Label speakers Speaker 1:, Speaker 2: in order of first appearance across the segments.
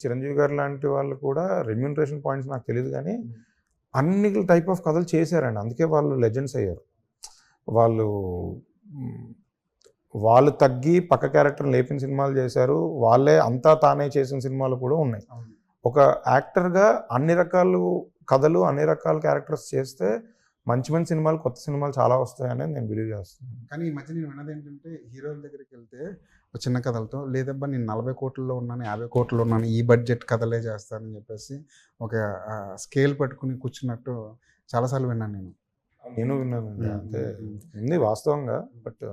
Speaker 1: చిరంజీవి గారు లాంటి వాళ్ళు కూడా రెమ్యూనరేషన్ పాయింట్స్ నాకు తెలియదు కానీ అన్ని టైప్ ఆఫ్ కథలు చేశారండి. అందుకే వాళ్ళు లెజెండ్స్ అయ్యారు. వాళ్ళు వాళ్ళు తగ్గి పక్క క్యారెక్టర్ లేపిన సినిమాలు చేశారు. వాళ్ళే అంతా తానే చేసిన సినిమాలు కూడా ఉన్నాయి. ఒక యాక్టర్గా అన్ని రకాలు కథలు, అన్ని రకాల క్యారెక్టర్స్ చేస్తే మంచి మంచి సినిమాలు, కొత్త సినిమాలు చాలా వస్తాయని నేను బిలీవ్ చేస్తున్నాను.
Speaker 2: కానీ ఈ మధ్య నేను విన్నది ఏంటంటే, హీరోల దగ్గరికి వెళ్తే ఒక చిన్న కథలతో, లేదబ్బా నేను 40 కోట్లలో ఉన్నాను, 50 కోట్లలో ఉన్నాను, ఈ బడ్జెట్ కథలే చేస్తానని చెప్పేసి ఒక స్కేల్ పట్టుకుని కూర్చున్నట్టు చాలాసార్లు విన్నాను నేను.
Speaker 1: నేను విన్నానండి. అంటే ఉంది వాస్తవంగా. బట్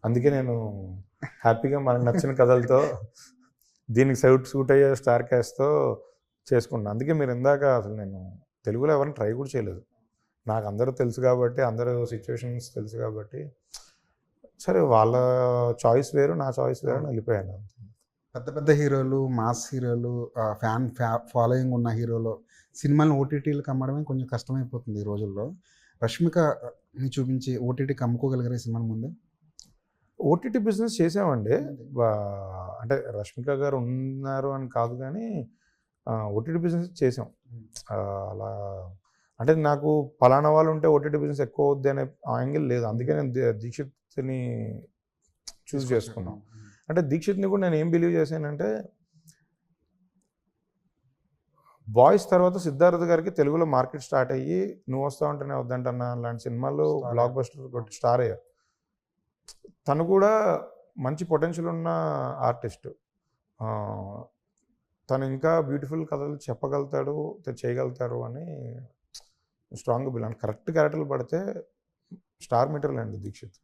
Speaker 1: అందుకే నేను హ్యాపీగా మనకు నచ్చిన కథలతో దీనికి సూట్ అయ్యే స్టార్ క్యాస్ట్తో చేసుకున్నాను. అందుకే మీరు ఇందాక అసలు నేను తెలుగులో ఎవరిని ట్రై కూడా చేయలేదు. నాకు అందరూ తెలుసు కాబట్టి, అందరూ సిచ్యువేషన్స్ తెలుసు కాబట్టి, సరే వాళ్ళ చాయిస్ వేరు, నా చాయిస్ వేరు అని వెళ్ళిపోయాను.
Speaker 2: పెద్ద పెద్ద హీరోలు, మాస్ హీరోలు, ఫ్యాన్ ఫాలోయింగ్ ఉన్న హీరోలు సినిమాలను ఓటీటీలకు అమ్మడమే కొంచెం కష్టమైపోతుంది ఈ రోజుల్లో. రష్మికని చూపించి ఓటీటీకి అమ్ముకోగలిగారు ఈ సినిమాని ముందే?
Speaker 1: ఓటీటీ బిజినెస్ చేసామండి. అంటే రష్మిక గారు ఉన్నారు అని కాదు కానీ ఓటీటీ బిజినెస్ చేసాం. అలా అంటే నాకు పలానా వాళ్ళు ఉంటే ఓటీటీ బిజినెస్ ఎక్కువ అవుద్ది అనే యాంగిల్ లేదు. అందుకే నేను దీక్షిత్ని చూస్ చేసుకున్నాను. అంటే దీక్షిత్ని కూడా నేను ఏం బిలీవ్ చేశానంటే, బాయ్స్ తర్వాత సిద్ధార్థ్ గారికి తెలుగులో మార్కెట్ స్టార్ట్ అయ్యి నువ్వు వస్తా ఉంటేనే వద్దంటన్నా లాంటి సినిమాలు బ్లాక్ బస్టర్ కొట్టి స్టార్ అయ్యారు. తను కూడా మంచి పొటెన్షియల్ ఉన్న ఆర్టిస్ట్. తను ఇంకా బ్యూటిఫుల్ కథలు చెప్పగలుగుతాడు, చేయగలుగుతారు అని స్ట్రాంగ్గా బిల్. కరెక్ట్ క్యారెక్టర్లు పడితే స్టార్ మెటీరియల్ అండి దీక్షిత్.